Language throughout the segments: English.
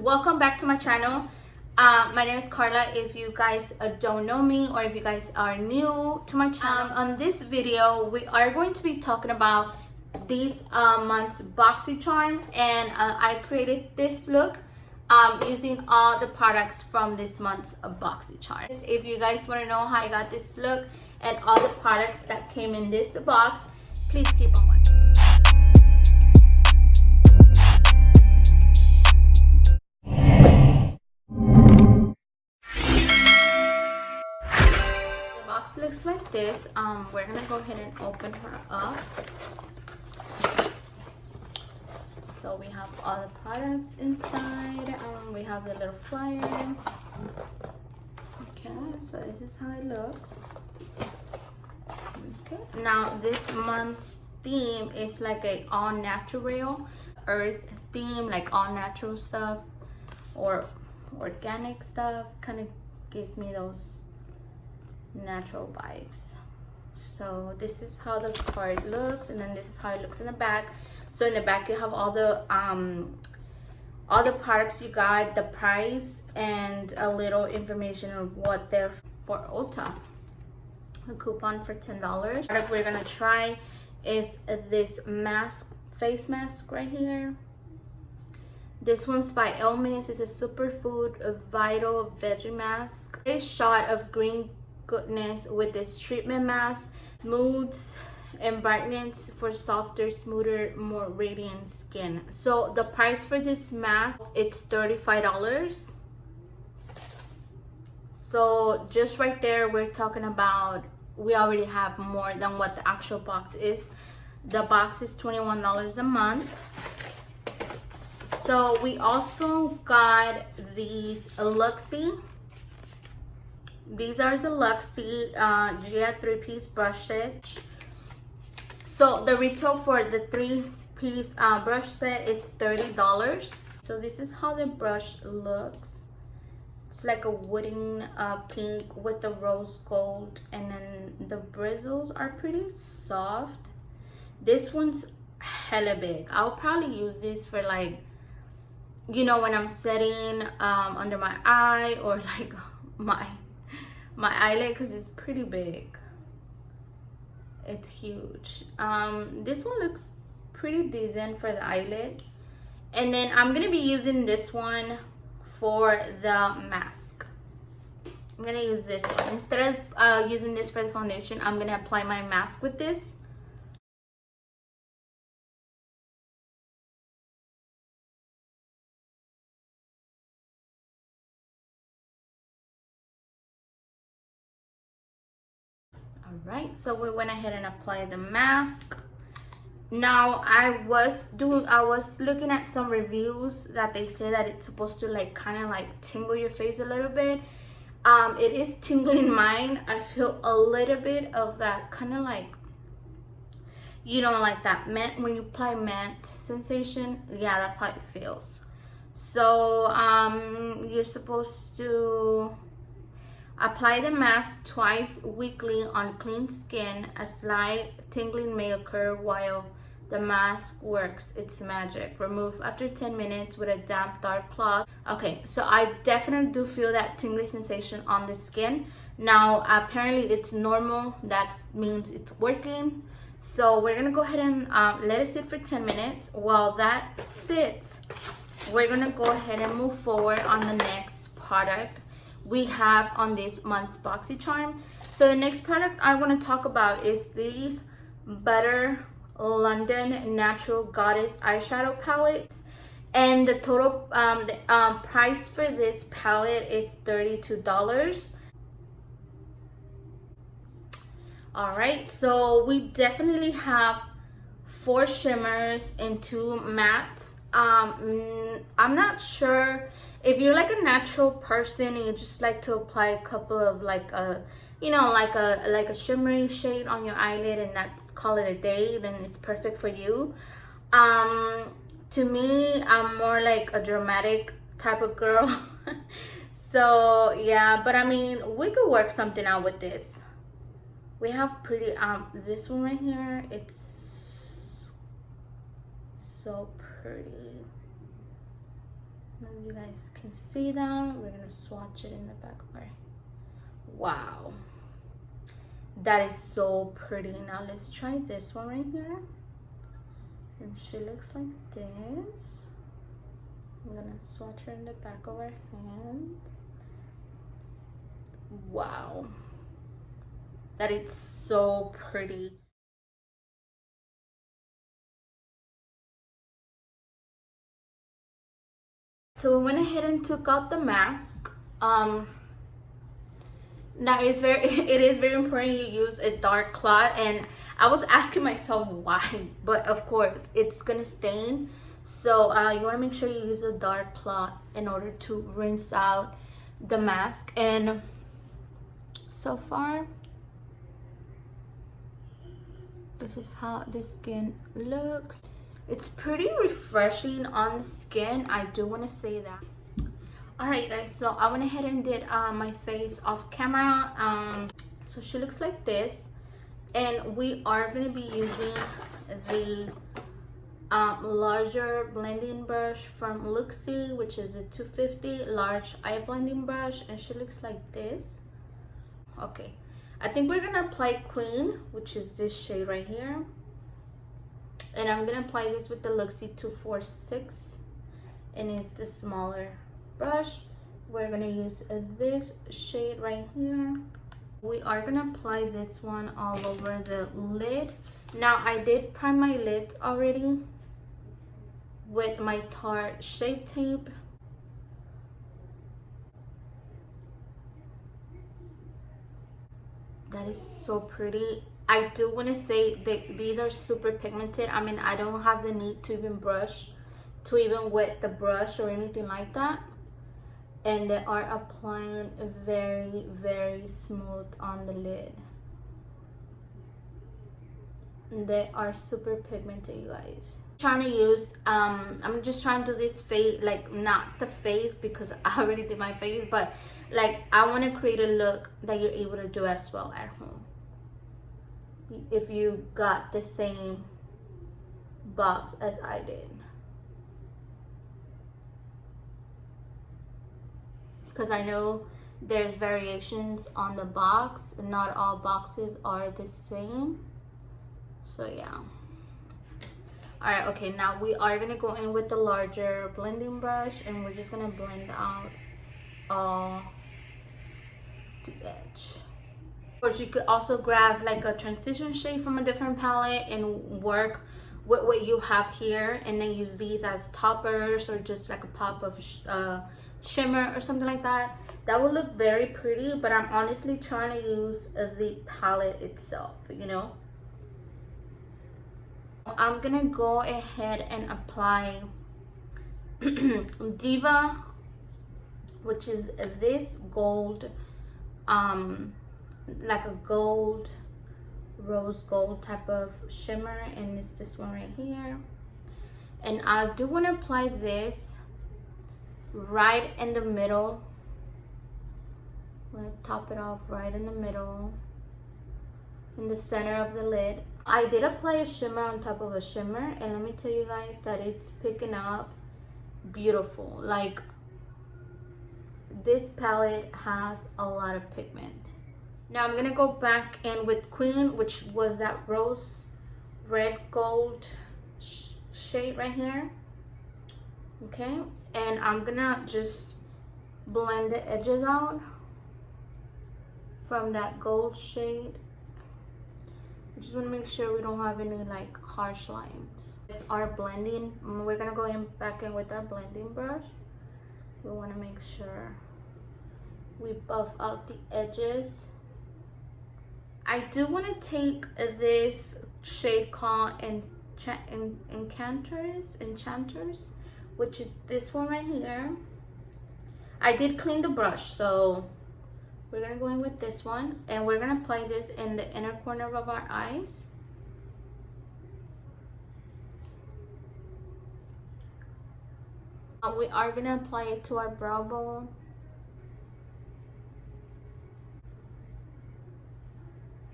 welcome back to my channel. My name is Carla. If you guys don't know me, or if you guys are new to my channel, on this video we are going to be talking about this month's Boxycharm, and I created this look using all the products from this month's Boxycharm. If you guys want to know how I got this look and all the products that came in this box, please keep on watching. Looks like this. We're gonna go ahead and open her up. So we have all the products inside. We have the little flyer. Okay, so this is how it looks. Okay, now this month's theme is like a all natural earth theme, like all natural stuff or organic stuff. Kind of gives me those natural vibes. So this is how the card looks, and then this is how it looks in the back. So in the back you have all the products you got, the price, and a little information of what they're for. Ulta, a coupon for $10. The product we're gonna try is this mask, face mask right here. This one's by Elmis. It's a superfood vital veggie mask. A shot of green goodness with this treatment mask, smooths and brightens for softer, smoother, more radiant skin. So the price for this mask, it's $35. So just right there, we're talking about, we already have more than what the actual box is. The box is $21 a month. So we also got these Luxie. These are the Luxie Gia 3-piece brush set. So the retail for the 3-piece brush set is $30. So this is how the brush looks. It's like a wooden pink with the rose gold, and then the bristles are pretty soft. This one's hella big. I'll probably use this for, like, you know, when I'm setting under my eye, or like my eyelid, because it's pretty big. It's huge. This one looks pretty decent for the eyelid. And then I'm gonna be using this one for the mask. I'm gonna use this one instead of using this for the foundation. I'm gonna apply my mask with this. All right, so we went ahead and applied the mask. Now I was looking at some reviews that they say that it's supposed to like kind of like tingle your face a little bit. It is tingling mine. I feel a little bit of that kind of like, you know, like that mint, when you apply mint sensation. Yeah, that's how it feels. So you're supposed to apply the mask twice weekly on clean skin. A slight tingling may occur while the mask works its magic. Remove after 10 minutes with a damp dark cloth. Okay, so I definitely do feel that tingling sensation on the skin. Now apparently it's normal, that means it's working. So we're gonna go ahead and let it sit for 10 minutes. While that sits, we're gonna go ahead and move forward on the next product we have on this month's Boxycharm. So the next product I want to talk about is these Better London Natural Goddess eyeshadow palettes, and the total price for this palette is $32. All right, so we definitely have 4 shimmers and 2 mattes. I'm not sure if you're like a natural person and you just like to apply a couple of like a, you know, like a shimmery shade on your eyelid and that's call it a day, then it's perfect for you. To me, I'm more like a dramatic type of girl. So yeah, but I mean, we could work something out with this. We have pretty this one right here, it's so pretty. know if you guys can see that. We're gonna swatch it in the back of our. Wow, that is so pretty. Now let's try this one right here, and she looks like this. I'm gonna swatch her in the back of her hand. Wow, that is so pretty. So we went ahead and took out the mask. Now it is very important you use a dark cloth, and I was asking myself why, but of course it's gonna stain. So you want to make sure you use a dark cloth in order to rinse out the mask. And so far, this is how the skin looks. It's pretty refreshing on the skin, I do want to say that. Alright guys, so I went ahead and did my face off camera. So she looks like this, and we are going to be using the larger blending brush from Luxie, which is a 250 large eye blending brush, and she looks like this. Okay, I think we're gonna apply Queen, which is this shade right here, and I'm gonna apply this with the Luxie 246, and it's the smaller brush. We're gonna use this shade right here. We are gonna apply this one all over the lid. Now I did prime my lids already with my Tarte Shape Tape. That is so pretty. I do want to say that these are super pigmented. I mean, I don't have the need to even wet the brush or anything like that. And they are applying very, very smooth on the lid. They are super pigmented, you guys. Trying to use I'm just trying to do this face, like not the face because I already did my face, but like I want to create a look that you're able to do as well at home if you got the same box as I did, because I know there's variations on the box. Not all boxes are the same, so yeah. All right, okay, now we are gonna go in with the larger blending brush, and we're just gonna blend out all the edge. Of course, you could also grab like a transition shade from a different palette and work with what you have here, and then use these as toppers or just like a pop of shimmer or something like that. That would look very pretty, but I'm honestly trying to use the palette itself, you know. I'm gonna go ahead and apply Diva, which is this gold, like a gold, rose gold type of shimmer, and it's this one right here. And I do want to apply this right in the middle. I'm gonna top it off right in the middle, in the center of the lid. I did apply a shimmer on top of a shimmer, and let me tell you guys that it's picking up beautiful. Like, this palette has a lot of pigment. Now I'm gonna go back in with Queen, which was that rose red gold shade right here. Okay, and I'm gonna just blend the edges out from that gold shade. I just want to make sure we don't have any like harsh lines. With our blending, we're gonna go back in with our blending brush. We want to make sure we buff out the edges. I do want to take this shade called Enchanters, which is this one right here. I did clean the brush, so we're gonna go in with this one, and we're gonna apply this in the inner corner of our eyes. We are gonna apply it to our brow bone.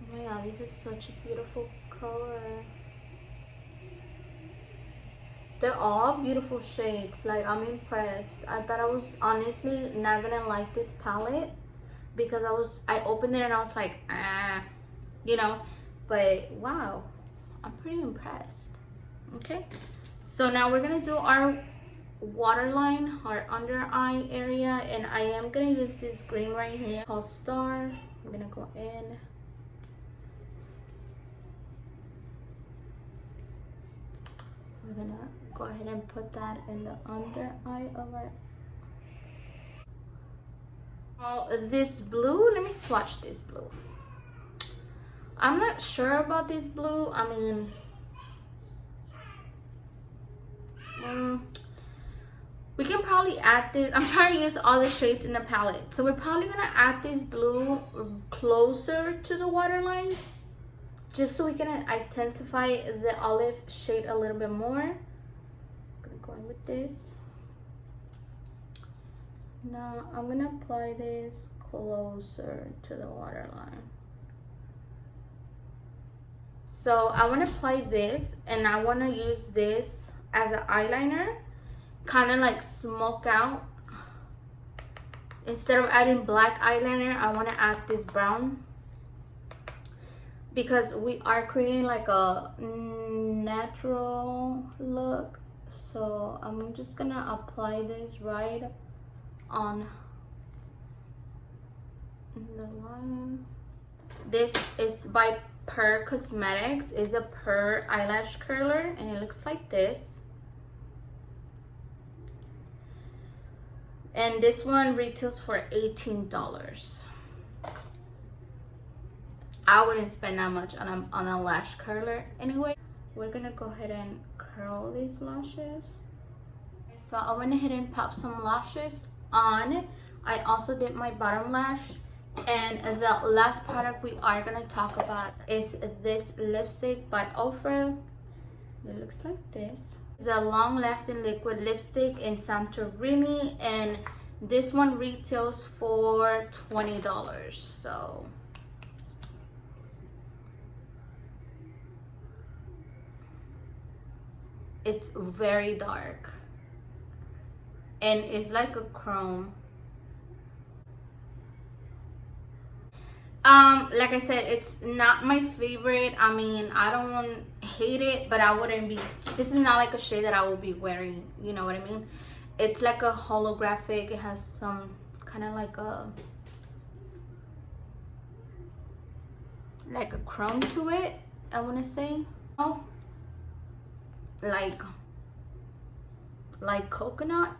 Oh my god, this is such a beautiful color. They're all beautiful shades. Like, I'm impressed. I thought I was honestly not gonna like this palette because I opened it and I was like, ah, you know. But wow, I'm pretty impressed. Okay, so now we're gonna do our waterline, our under eye area, and I am gonna use this green right here called Star. I'm gonna go in. We're gonna go ahead and put that in the under eye of our. Oh, this blue, let me swatch this blue. I'm not sure about this blue. I mean, we can probably add this. I'm trying to use all the shades in the palette, so we're probably gonna add this blue closer to the waterline, just so we can intensify the olive shade a little bit more. I'm gonna go in with this. Now I'm gonna apply this closer to the waterline. So I want to apply this, and I want to use this as an eyeliner, kind of like smoke out. Instead of adding black eyeliner, I want to add this brown, because we are creating like a natural look. So I'm just gonna apply this right on the line. This is by Per Cosmetics. Is a Per eyelash curler, and it looks like this. And this one retails for $18. I wouldn't spend that much on a lash curler anyway. We're gonna go ahead and curl these lashes. So I went ahead and popped some lashes on. I also did my bottom lash. And the last product we are gonna talk about is this lipstick by Ofra. It looks like this. The long lasting liquid lipstick in Santorini, and this one retails for $20. So it's very dark, and it's like a chrome. Like I said, it's not my favorite. I mean, I don't hate it, but I wouldn't be, this is not like a shade that I will be wearing, you know what I mean? It's like a holographic. It has some kind of like a chrome to it, I want to say. Oh, like coconut.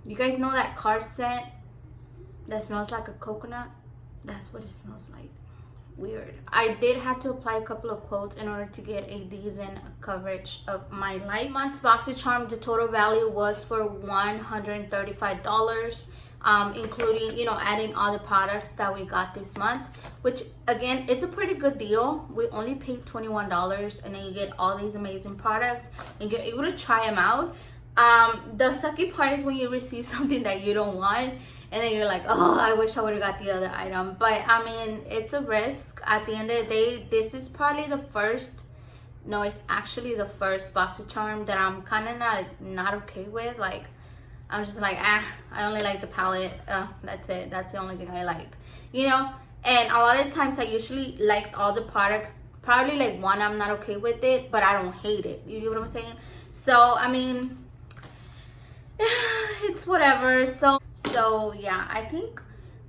You guys know that car scent that smells like a coconut? That's what it smells like. Weird. I did have to apply a couple of quotes in order to get a decent coverage of my light. Month's Boxycharm, the total value was for $135, including, you know, adding all the products that we got this month, which again, it's a pretty good deal. We only paid $21, and then you get all these amazing products and you're able to try them out. The sucky part is when you receive something that you don't want, and then you're like, oh, I wish I would have got the other item. But I mean, it's a risk. At the end of the day, this is probably the first, no, it's actually the first Boxycharm that I'm kind of not okay with. Like, I'm just like, I only like the palette. That's it. That's the only thing I liked, you know? And a lot of times I usually liked all the products. Probably like one, I'm not okay with it, but I don't hate it. You get what I'm saying? So, I mean, it's whatever. So yeah, I think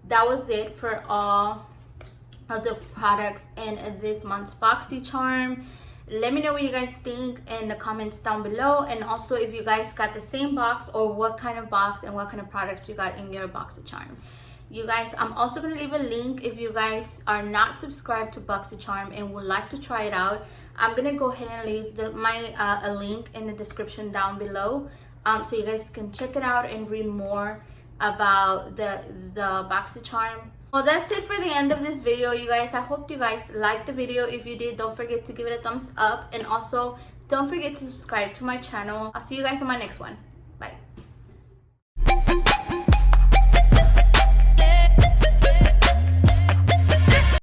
that was it for all of the products in this month's Boxycharm. Let me know what you guys think in the comments down below, and also if you guys got the same box, or what kind of box and what kind of products you got in your Boxycharm. You guys, I'm also going to leave a link if you guys are not subscribed to Boxycharm and would like to try it out. I'm going to go ahead and leave a link in the description down below, so you guys can check it out and read more about the Boxycharm. Well, that's it for the end of this video, you guys. I hope you guys liked the video. If you did, don't forget to give it a thumbs up, and also don't forget to subscribe to my channel. I'll see you guys on my next one.